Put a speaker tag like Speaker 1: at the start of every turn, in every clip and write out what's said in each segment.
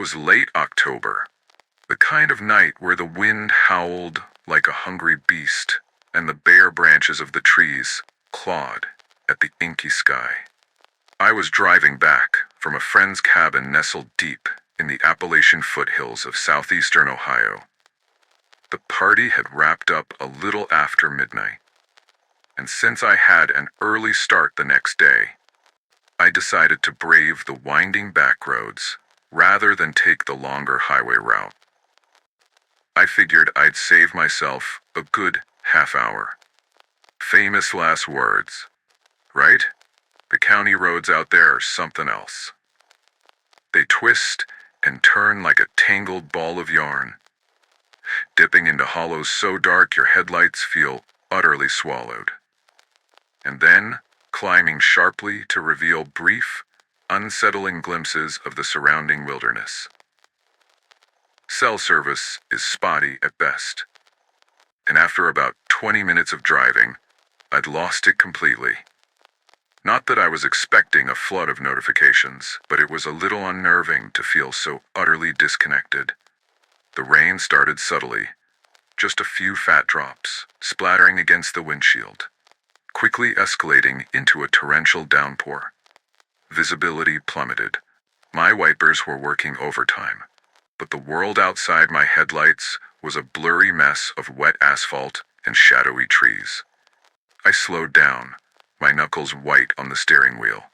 Speaker 1: was late October, the kind of night where the wind howled like a hungry beast and the bare branches of the trees clawed at the inky sky. I was driving back from a friend's cabin nestled deep in the Appalachian foothills of southeastern Ohio. The party had wrapped up a little after midnight, and since I had an early start the next day, I decided to brave the winding back roads rather than take the longer highway route. I figured I'd save myself a good half hour. Famous last words, right? The county roads out there are something else. They twist and turn like a tangled ball of yarn, dipping into hollows so dark your headlights feel utterly swallowed, and then climbing sharply to reveal brief, unsettling glimpses of the surrounding wilderness. Cell service is spotty at best, and after about 20 minutes of driving, I'd lost it completely. Not that I was expecting a flood of notifications, but it was a little unnerving to feel so utterly disconnected. The rain started subtly, just a few fat drops, splattering against the windshield, quickly escalating into a torrential downpour. Visibility plummeted. My wipers were working overtime, but the world outside my headlights was a blurry mess of wet asphalt and shadowy trees. I slowed down, my knuckles white on the steering wheel,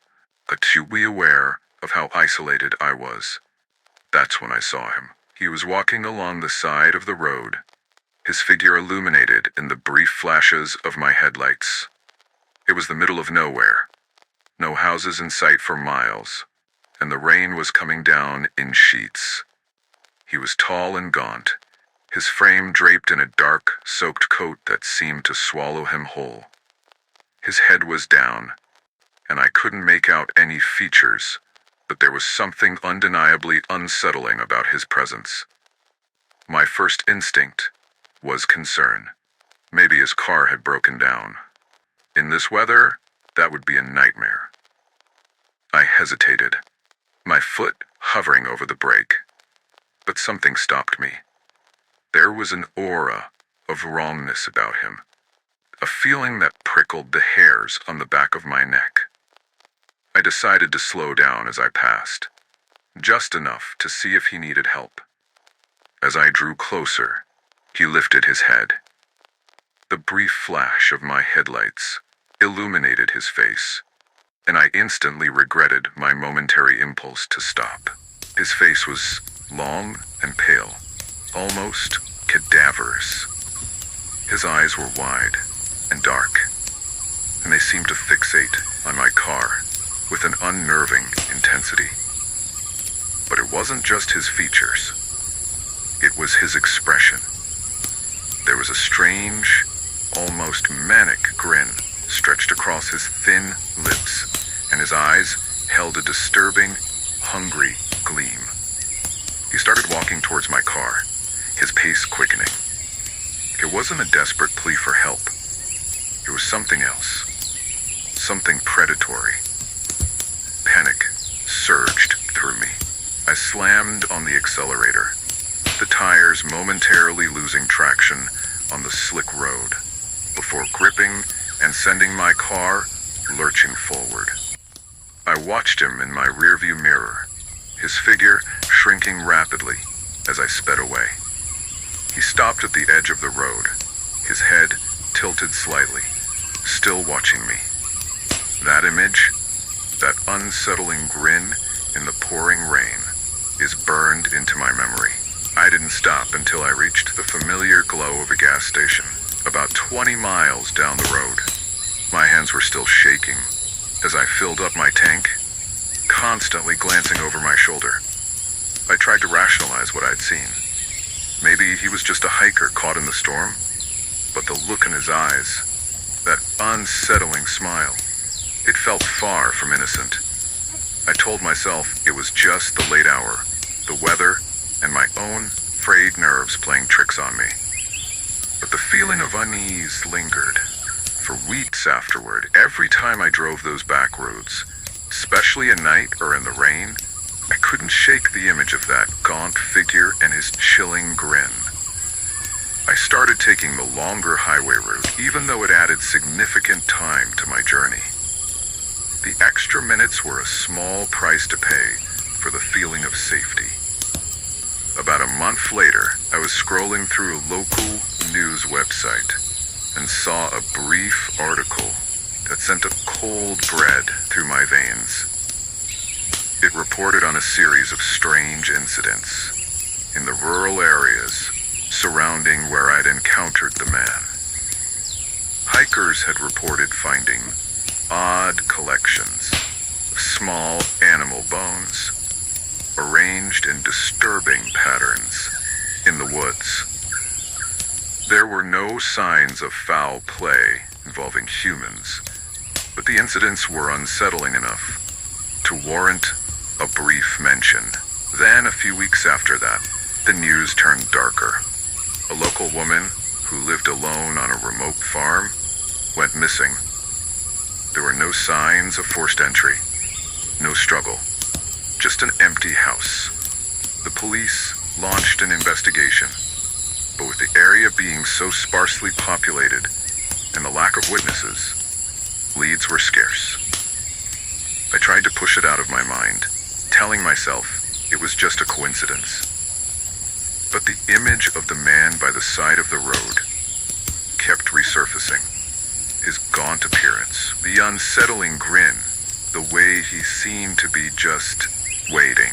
Speaker 1: acutely aware of how isolated I was. That's when I saw him. He was walking along the side of the road, his figure illuminated in the brief flashes of my headlights. It was the middle of nowhere, no houses in sight for miles, and the rain was coming down in sheets. He was tall and gaunt, his frame draped in a dark, soaked coat that seemed to swallow him whole. His head was down, and I couldn't make out any features, but there was something undeniably unsettling about his presence. My first instinct was concern. Maybe his car had broken down. In this weather, that would be a nightmare. I hesitated, my foot hovering over the brake, but something stopped me. There was an aura of wrongness about him, a feeling that prickled the hairs on the back of my neck. I decided to slow down as I passed, just enough to see if he needed help. As I drew closer, he lifted his head. The brief flash of my headlights illuminated his face, and I instantly regretted my momentary impulse to stop. His face was long and pale, almost cadaverous. His eyes were wide and dark, and they seemed to fixate on my car with an unnerving intensity. But it wasn't just his features. It was his expression. There was a strange, almost manic grin stretched across his thin lips, and his eyes held a disturbing, hungry gleam. He started walking towards my car, his pace quickening. It wasn't a desperate plea for help. It was something else, something predatory. Panic surged through me. I slammed on the accelerator, the tires momentarily losing traction on the slick road, before gripping and sending my car lurching forward. I watched him in my rearview mirror, his figure shrinking rapidly as I sped away. He stopped at the edge of the road, his head tilted slightly, still watching me. That image, that unsettling grin in the pouring rain, is burned into my memory. I didn't stop until I reached the familiar glow of a gas station, about 20 miles down the road. My hands were still shaking as I filled up my tank, constantly glancing over my shoulder. I tried to rationalize what I'd seen. Maybe he was just a hiker caught in the storm, but the look in his eyes, that unsettling smile, it felt far from innocent. I told myself it was just the late hour, the weather, and my own frayed nerves playing tricks on me. But the feeling of unease lingered. For weeks afterward, every time I drove those back roads, especially at night or in the rain, I couldn't shake the image of that cloaked figure and his chilling grin. I started taking the longer highway route, even though it added significant time to my journey. The extra minutes were a small price to pay for the feeling of safety. About a month later, I was scrolling through a local news website and saw a brief article that sent a cold bread through my veins. It reported on a series of strange incidents in the rural areas surrounding where I'd encountered the man. Hikers had reported finding odd collections of small animal bones arranged in disturbing patterns in the woods. There were no signs of foul play involving humans, but the incidents were unsettling enough to warrant a brief mention. Then, a few weeks after that, the news turned darker. A local woman who lived alone on a remote farm went missing. There were no signs of forced entry, no struggle, just an empty house. The police launched an investigation, but with the area being so sparsely populated and the lack of witnesses, leads were scarce. I tried to push it out of my mind, telling myself it was just a coincidence. But the image of the man by the side of the road kept resurfacing. His gaunt appearance, the unsettling grin, the way he seemed to be just waiting.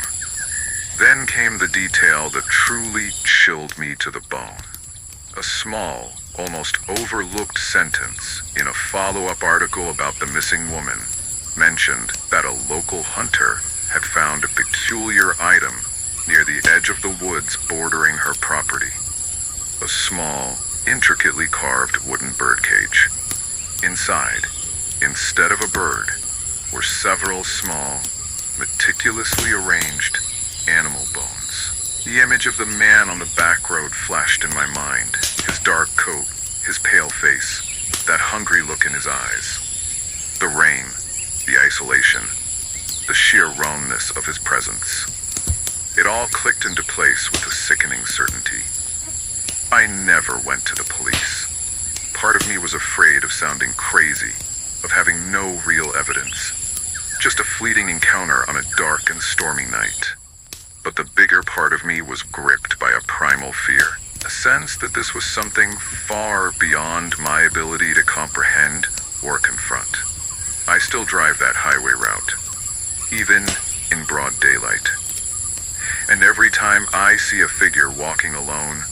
Speaker 1: Then came the detail that truly chilled me to the bone. A small, almost overlooked sentence in a follow-up article about the missing woman mentioned that a local hunter had found a peculiar item near the edge of the woods bordering her property. A small, intricately carved wooden birdcage. Inside, instead of a bird, were several small, meticulously arranged animal bones. The image of the man on the back road flashed in my mind. His dark coat, his pale face, that hungry look in his eyes. The rain, the isolation, the sheer wrongness of his presence. It all clicked into place with a sickening certainty. I never went to the police. Part of me was afraid of sounding crazy, of having no real evidence. Just a fleeting encounter on a dark and stormy night. But the bigger part of me was gripped by a primal fear, a sense that this was something far beyond my ability to comprehend or confront. I still drive that highway route, even in broad daylight. And every time I see a figure walking alone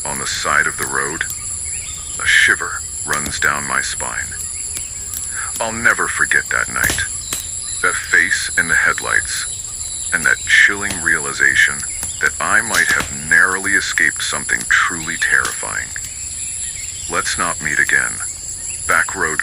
Speaker 1: on the side of the road, a shiver runs down my spine. I'll never forget that night. That face in the headlights, and that chilling realization that I might have narrowly escaped something truly terrifying. Let's not meet again. Backroad